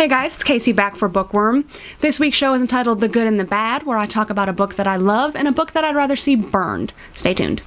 Hey guys, it's Casey back for Bookworm. This week's show is entitled The Good and the Bad, where I talk about a book that I love and a book that I'd rather see burned. Stay tuned.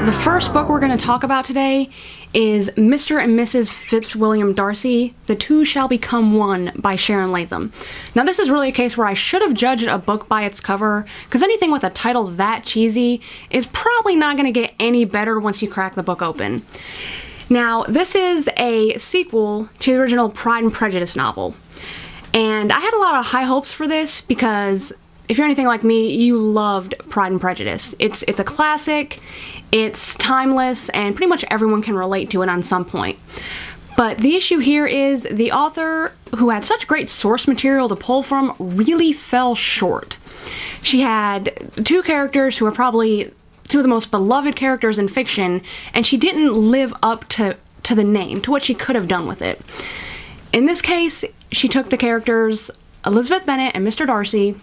The first book we're going to talk about today is Mr. and Mrs. Fitzwilliam Darcy, The Two Shall Become One by Sharon Latham. Now this is really a case where I should have judged a book by its cover, because anything with a title that cheesy is probably not going to get any better once you crack the book open. Now this is a sequel to the original Pride and Prejudice novel, and I had a lot of high hopes for this because if you're anything like me, you loved Pride and Prejudice. It's a classic, it's timeless, and pretty much everyone can relate to it on some point. But the issue here is the author, who had such great source material to pull from, really fell short. She had two characters who are probably two of the most beloved characters in fiction, and she didn't live up to the name, to what she could have done with it. In this case, she took the characters Elizabeth Bennet and Mr. Darcy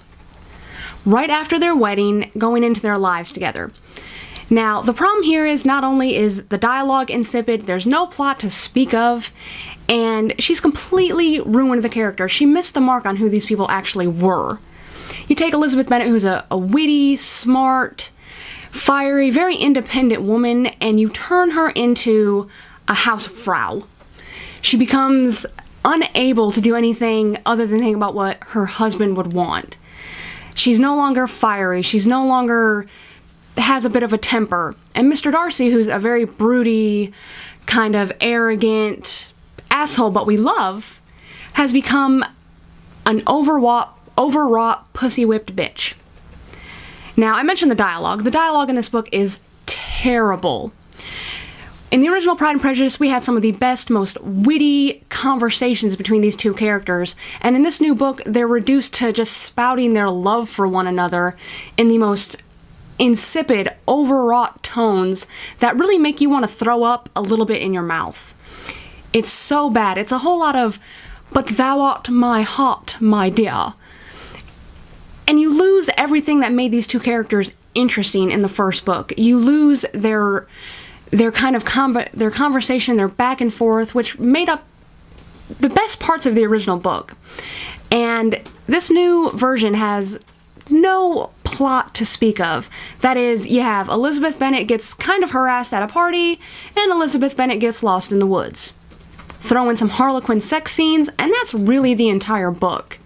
right after their wedding, going into their lives together. Now, the problem here is not only is the dialogue insipid, there's no plot to speak of, and she's completely ruined the character. She missed the mark on who these people actually were. You take Elizabeth Bennet, who's a witty, smart, fiery, very independent woman, and you turn her into a housefrau. She becomes unable to do anything other than think about what her husband would want. She's no longer fiery, she's no longer has a bit of a temper. And Mr. Darcy, who's a very broody, kind of arrogant asshole, but we love, has become an overwrought, pussy-whipped bitch. Now, I mentioned the dialogue. The dialogue in this book is terrible. In the original Pride and Prejudice, we had some of the best, most witty conversations between these two characters, and in this new book, they're reduced to just spouting their love for one another in the most insipid, overwrought tones that really make you want to throw up a little bit in your mouth. It's so bad. It's a whole lot of, "But thou art my heart, my dear." And you lose everything that made these two characters interesting in the first book. You lose their kind of their conversation, their back and forth, which made up the best parts of the original book. And this new version has no plot to speak of. That is, you have Elizabeth Bennet gets kind of harassed at a party, and Elizabeth Bennet gets lost in the woods. Throw in some Harlequin sex scenes, and that's really the entire book.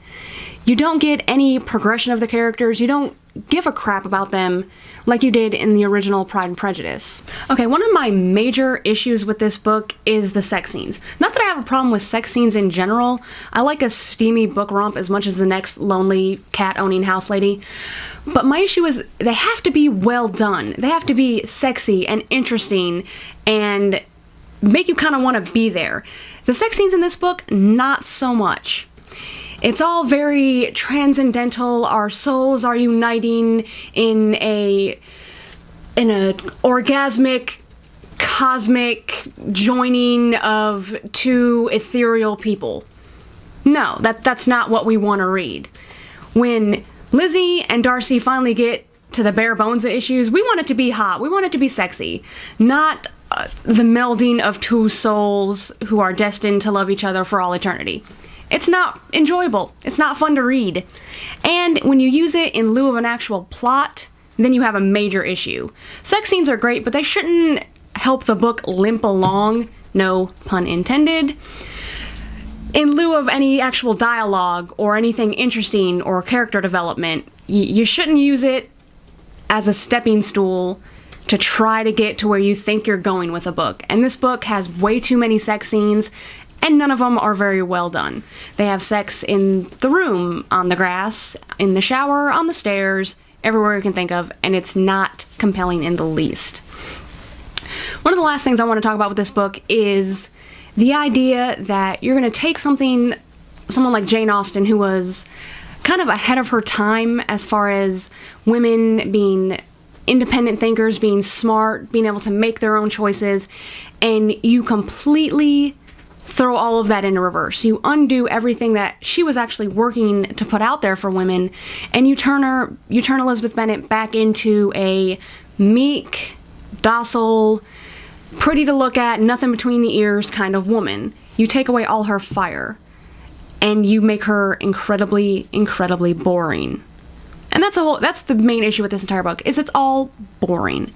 You don't get any progression of the characters, you don't give a crap about them like you did in the original Pride and Prejudice. Okay, one of my major issues with this book is the sex scenes. Not that I have a problem with sex scenes in general. I like a steamy book romp as much as the next lonely cat-owning house lady. But my issue is they have to be well done. They have to be sexy and interesting and make you kind of want to be there. The sex scenes in this book, not so much. It's all very transcendental. Our souls are uniting in a orgasmic, cosmic joining of two ethereal people. No, that's not what we want to read. When Lizzie and Darcy finally get to the bare bones of issues, we want it to be hot. We want it to be sexy, not the melding of two souls who are destined to love each other for all eternity. It's not enjoyable. It's not fun to read. And when you use it in lieu of an actual plot, then you have a major issue. Sex scenes are great, but they shouldn't help the book limp along, no pun intended, in lieu of any actual dialogue or anything interesting or character development. You shouldn't use it as a stepping stool to try to get to where you think you're going with a book. And this book has way too many sex scenes, and none of them are very well done. They have sex in the room, on the grass, in the shower, on the stairs, everywhere you can think of, and it's not compelling in the least. One of the last things I want to talk about with this book is the idea that you're going to take someone like Jane Austen, who was kind of ahead of her time as far as women being independent thinkers, being smart, being able to make their own choices, and you completely throw all of that into reverse. You undo everything that she was actually working to put out there for women, and you turn Elizabeth Bennet back into a meek, docile, pretty to look at, nothing between the ears kind of woman. You take away all her fire, and you make her incredibly, incredibly boring. And that's the main issue with this entire book, is it's all boring.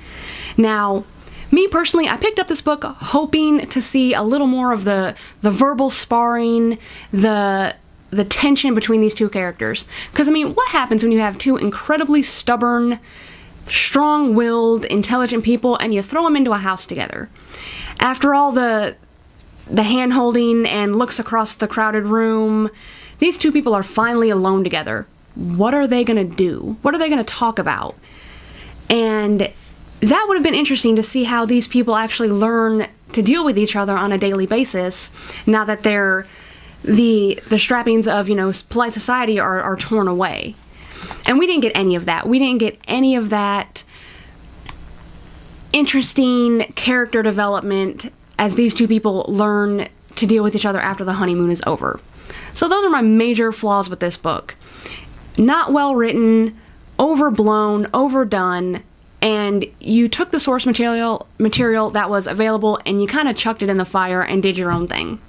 Now, me personally, I picked up this book hoping to see a little more of the verbal sparring, the tension between these two characters. Because, I mean, what happens when you have two incredibly stubborn, strong-willed, intelligent people, and you throw them into a house together? After all the hand-holding and looks across the crowded room, these two people are finally alone together. What are they going to do? What are they going to talk about? And that would have been interesting to see how these people actually learn to deal with each other on a daily basis now that the strappings of, polite society are torn away. And we didn't get any of that. We didn't get any of that interesting character development as these two people learn to deal with each other after the honeymoon is over. So those are my major flaws with this book. Not well written, overblown, overdone, and you took the source material that was available and you kind of chucked it in the fire and did your own thing.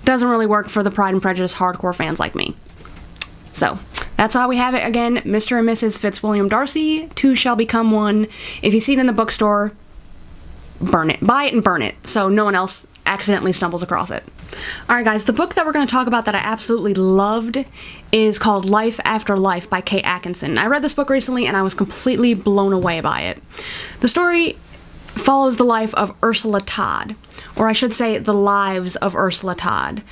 Doesn't really work for the Pride and Prejudice hardcore fans like me. So, that's how we have it again. Mr. and Mrs. Fitzwilliam Darcy, Two Shall Become One. If you see it in the bookstore, burn it. Buy it and burn it so no one else accidentally stumbles across it. Alright guys, the book that we're going to talk about that I absolutely loved is called Life After Life by Kate Atkinson. I read this book recently and I was completely blown away by it. The story follows the life of Ursula Todd, or I should say the lives of Ursula Todd.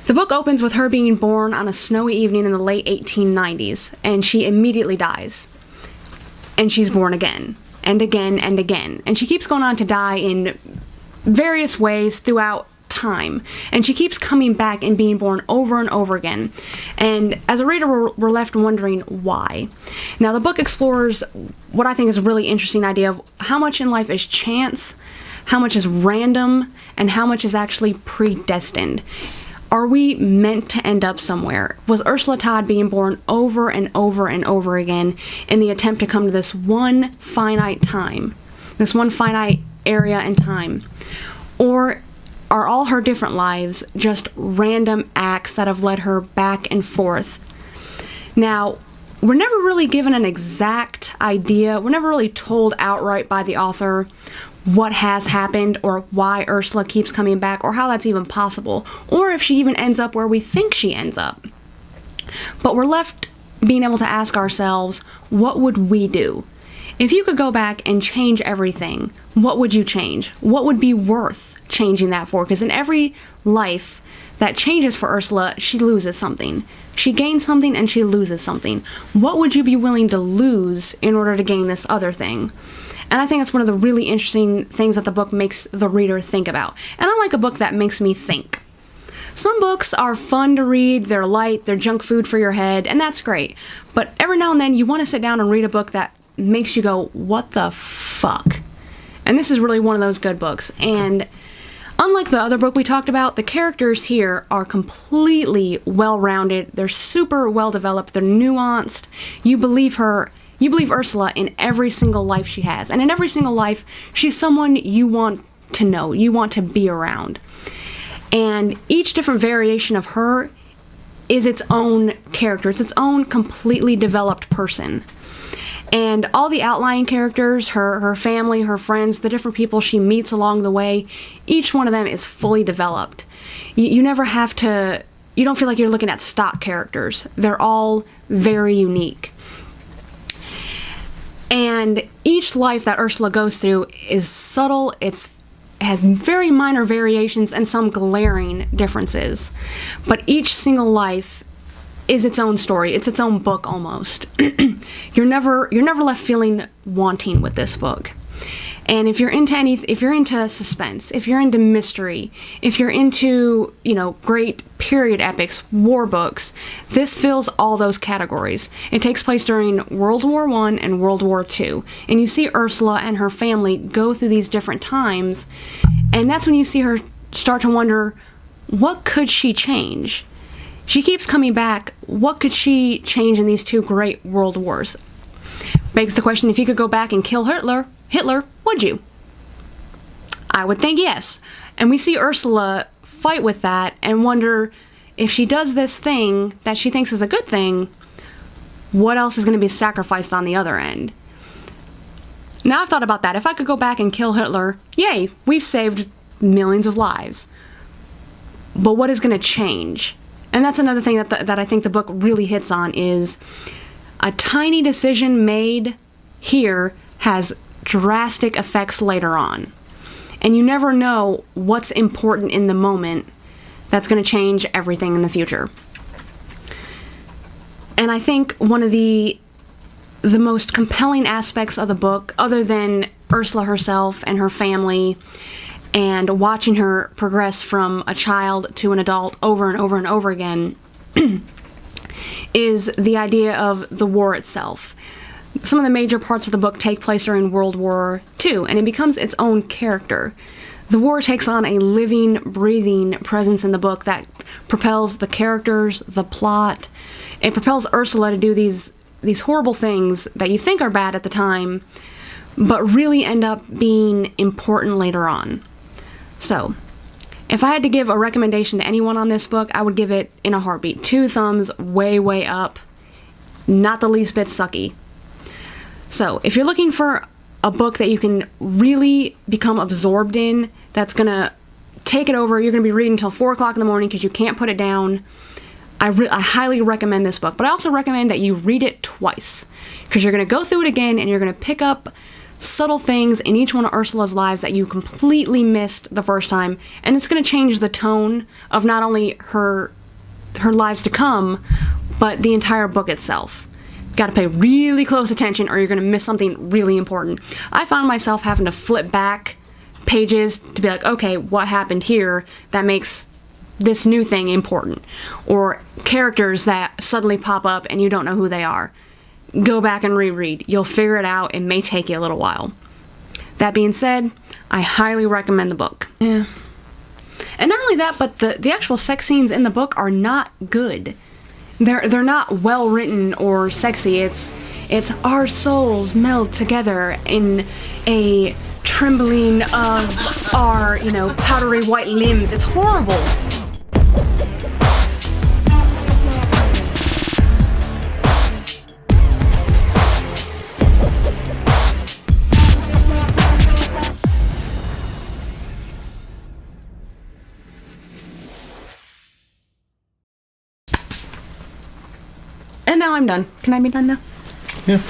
The book opens with her being born on a snowy evening in the late 1890s, and she immediately dies. And she's born again, and again, and again. And she keeps going on to die in various ways throughout time. And she keeps coming back and being born over and over again. And as a reader, we're left wondering why. Now, the book explores what I think is a really interesting idea of how much in life is chance, how much is random, and how much is actually predestined. Are we meant to end up somewhere? Was Ursula Todd being born over and over and over again in the attempt to come to this one finite time, this one finite area and time? Or are all her different lives just random acts that have led her back and forth? Now, we're never really given an exact idea. We're never really told outright by the author what has happened or why Ursula keeps coming back or how that's even possible, or if she even ends up where we think she ends up. But we're left being able to ask ourselves, what would we do? If you could go back and change everything, what would you change? What would be worth changing that for? Because in every life that changes for Ursula, she loses something. She gains something and she loses something. What would you be willing to lose in order to gain this other thing? And I think that's one of the really interesting things that the book makes the reader think about. And I like a book that makes me think. Some books are fun to read, they're light, they're junk food for your head, and that's great. But every now and then you want to sit down and read a book that makes you go, what the fuck? And this is really one of those good books. And unlike the other book we talked about, the characters here are completely well-rounded, they're super well-developed, they're nuanced. You believe Ursula in every single life she has. And in every single life, she's someone you want to know, you want to be around. And each different variation of her is its own character. It's its own completely developed person. And all the outlying characters, her family, her friends, the different people she meets along the way, each one of them is fully developed. You never have to, you don't feel like you're looking at stock characters. They're all very unique. And each life that Ursula goes through is subtle, it has very minor variations and some glaring differences. But each single life is its own story, it's its own book almost. You're never left feeling wanting with this book. And if you're into suspense, if you're into mystery, if you're into, great period epics, war books, this fills all those categories. It takes place during World War I and World War II. And you see Ursula and her family go through these different times, and that's when you see her start to wonder, what could she change? She keeps coming back. What could she change in these two great world wars? Begs the question, if you could go back and kill Hitler, would you? I would think yes. And we see Ursula fight with that and wonder, if she does this thing that she thinks is a good thing, what else is going to be sacrificed on the other end? Now I've thought about that. If I could go back and kill Hitler, yay, we've saved millions of lives. But what is going to change? And that's another thing that I think the book really hits on, is a tiny decision made here has drastic effects later on. And you never know what's important in the moment that's going to change everything in the future. And I think one of the most compelling aspects of the book, other than Ursula herself and her family, and watching her progress from a child to an adult over and over and over again, is the idea of the war itself. Some of the major parts of the book take place during World War II, and it becomes its own character. The war takes on a living, breathing presence in the book that propels the characters, the plot. It propels Ursula to do these horrible things that you think are bad at the time, but really end up being important later on. So, if I had to give a recommendation to anyone on this book, I would give it in a heartbeat. 2 thumbs, way, way up. Not the least bit sucky. So, if you're looking for a book that you can really become absorbed in, that's going to take it over, you're going to be reading until 4 o'clock in the morning because you can't put it down, I highly recommend this book. But I also recommend that you read it twice, because you're going to go through it again and you're going to pick up subtle things in each one of Ursula's lives that you completely missed the first time, and it's going to change the tone of not only her lives to come, but the entire book itself. Got to pay really close attention or you're going to miss something really important. I found myself having to flip back pages to be like, okay, what happened here that makes this new thing important? Or characters that suddenly pop up and you don't know who they are. Go back and reread. You'll figure it out. It may take you a little while. That being said, I highly recommend the book. Yeah. And not only that, but the actual sex scenes in the book are not good. They're not well written or sexy. It's our souls meld together in a trembling of our, powdery white limbs. It's horrible. And now I'm done. Can I be done now? Yeah.